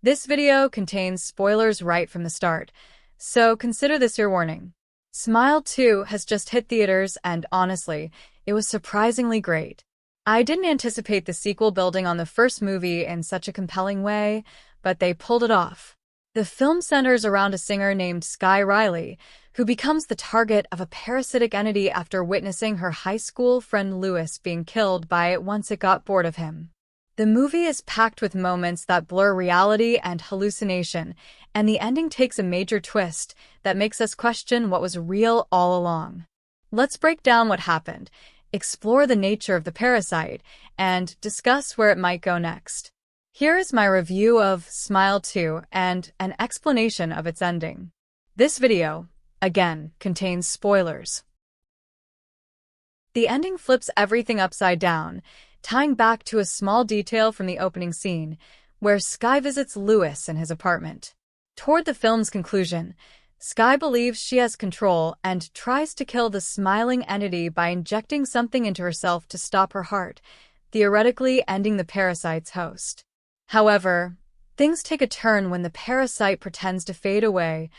This video contains spoilers right from the start, so consider this your warning. Smile 2 has just hit theaters and honestly, it was surprisingly great. I didn't anticipate the sequel building on the first movie in such a compelling way, but they pulled it off. The film centers around a singer named Sky Riley, who becomes the target of a parasitic entity after witnessing her high school friend Lewis being killed by it once it got bored of him. The movie is packed with moments that blur reality and hallucination, and the ending takes a major twist that makes us question what was real all along. Let's break down what happened, explore the nature of the parasite, and discuss where it might go next. Here is my review of Smile 2 and an explanation of its ending. This video, again, contains spoilers. The ending flips everything upside down, tying back to a small detail from the opening scene, where Sky visits Lewis in his apartment. Toward the film's conclusion, Sky believes she has control and tries to kill the smiling entity by injecting something into herself to stop her heart, theoretically ending the parasite's host. However, things take a turn when the parasite pretends to fade away,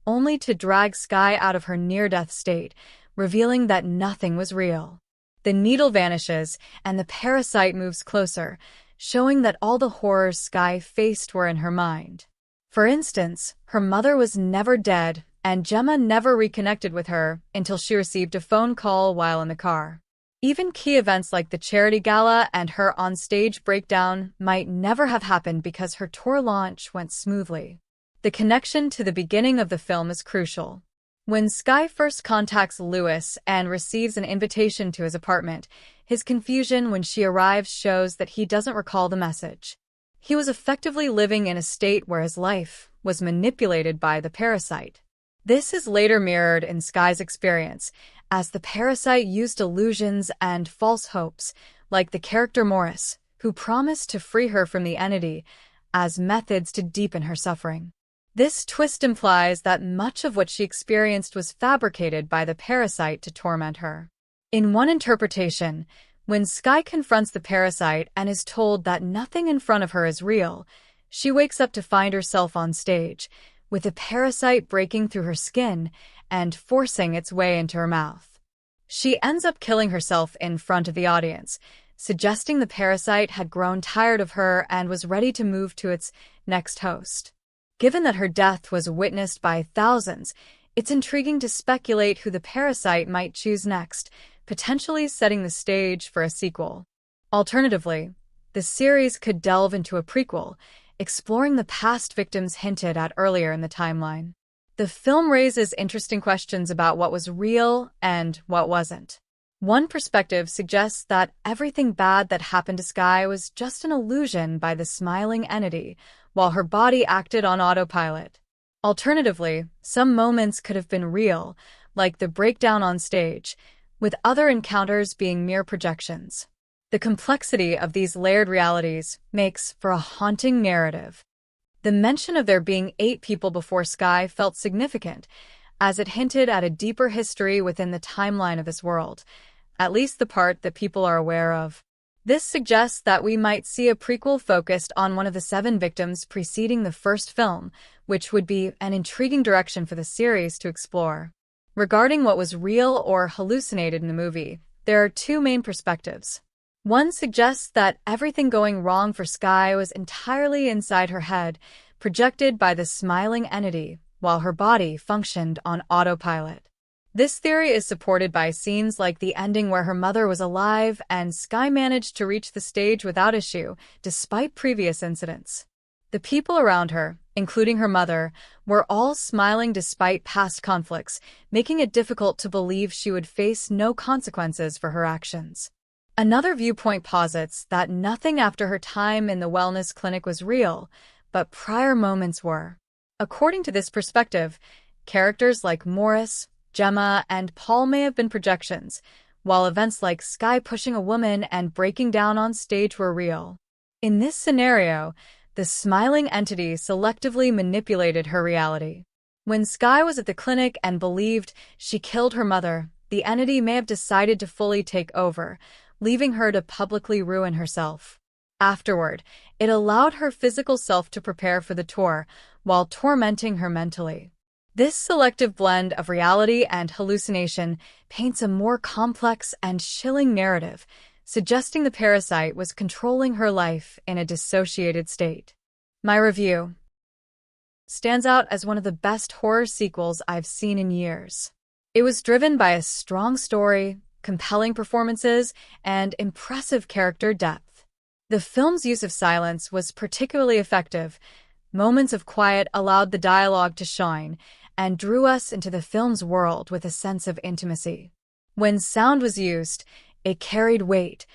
only to drag Sky out of her near-death state, revealing that nothing was real. The needle vanishes, and the parasite moves closer, showing that all the horrors Sky faced were in her mind. For instance, her mother was never dead, and Gemma never reconnected with her until she received a phone call while in the car. Even key events like the charity gala and her on-stage breakdown might never have happened because her tour launch went smoothly. The connection to the beginning of the film is crucial. When Sky first contacts Lewis and receives an invitation to his apartment, his confusion when she arrives shows that he doesn't recall the message. He was effectively living in a state where his life was manipulated by the parasite. This is later mirrored in Sky's experience, as the parasite used illusions and false hopes, like the character Morris, who promised to free her from the entity, as methods to deepen her suffering. This twist implies that much of what she experienced was fabricated by the parasite to torment her. In one interpretation, when Sky confronts the parasite and is told that nothing in front of her is real, she wakes up to find herself on stage, with the parasite breaking through her skin and forcing its way into her mouth. She ends up killing herself in front of the audience, suggesting the parasite had grown tired of her and was ready to move to its next host. Given that her death was witnessed by thousands, it's intriguing to speculate who the parasite might choose next, potentially setting the stage for a sequel. Alternatively, the series could delve into a prequel, exploring the past victims hinted at earlier in the timeline. The film raises interesting questions about what was real and what wasn't. One perspective suggests that everything bad that happened to Sky was just an illusion by the smiling entity, while her body acted on autopilot. Alternatively, some moments could have been real, like the breakdown on stage, with other encounters being mere projections. The complexity of these layered realities makes for a haunting narrative. The mention of there being 8 people before Sky felt significant, as it hinted at a deeper history within the timeline of this world, at least the part that people are aware of. This suggests that we might see a prequel focused on one of the 7 victims preceding the first film, which would be an intriguing direction for the series to explore. Regarding what was real or hallucinated in the movie, there are 2 main perspectives. One suggests that everything going wrong for Sky was entirely inside her head, projected by the smiling entity, while her body functioned on autopilot. This theory is supported by scenes like the ending where her mother was alive and Sky managed to reach the stage without issue, despite previous incidents. The people around her, including her mother, were all smiling despite past conflicts, making it difficult to believe she would face no consequences for her actions. Another viewpoint posits that nothing after her time in the wellness clinic was real, but prior moments were. According to this perspective, characters like Morris, Gemma, and Paul may have been projections, while events like Sky pushing a woman and breaking down on stage were real. In this scenario, the smiling entity selectively manipulated her reality. When Sky was at the clinic and believed she killed her mother, the entity may have decided to fully take over, leaving her to publicly ruin herself. Afterward, it allowed her physical self to prepare for the tour, while tormenting her mentally. This selective blend of reality and hallucination paints a more complex and chilling narrative, suggesting the parasite was controlling her life in a dissociated state. My review stands out as one of the best horror sequels I've seen in years. It was driven by a strong story, compelling performances, and impressive character depth. The film's use of silence was particularly effective. Moments of quiet allowed the dialogue to shine and drew us into the film's world with a sense of intimacy. When sound was used, it carried weight.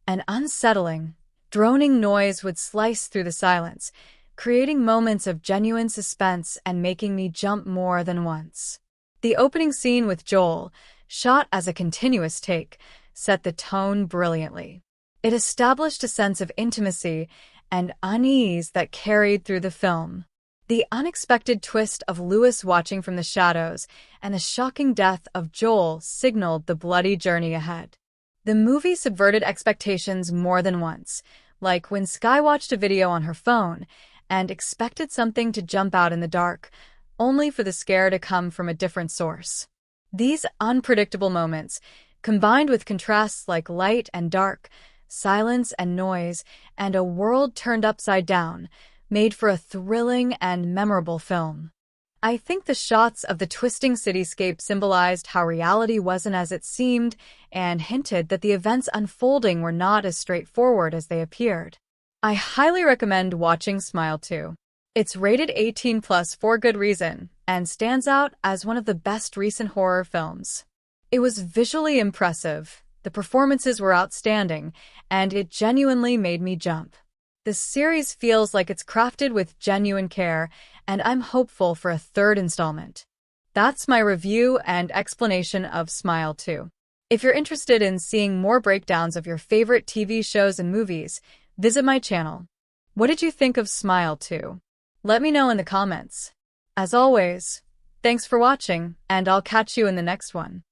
An unsettling, droning noise would slice through the silence, creating moments of genuine suspense and making me jump more than once. The opening scene with Joel, shot as a continuous take, set the tone brilliantly. It established a sense of intimacy and unease that carried through the film. The unexpected twist of Lewis watching from the shadows and the shocking death of Joel signaled the bloody journey ahead. The movie subverted expectations more than once, like when Skye watched a video on her phone and expected something to jump out in the dark, only for the scare to come from a different source. These unpredictable moments, combined with contrasts like light and dark, silence and noise, and a world turned upside down, made for a thrilling and memorable film. I think the shots of the twisting cityscape symbolized how reality wasn't as it seemed and hinted that the events unfolding were not as straightforward as they appeared. I highly recommend watching Smile 2. It's rated 18+ for good reason and stands out as one of the best recent horror films. It was visually impressive, the performances were outstanding, and it genuinely made me jump. The series feels like it's crafted with genuine care, and I'm hopeful for a third installment. That's my review and explanation of Smile 2. If you're interested in seeing more breakdowns of your favorite TV shows and movies, visit my channel. What did you think of Smile 2? Let me know in the comments. As always, thanks for watching, and I'll catch you in the next one.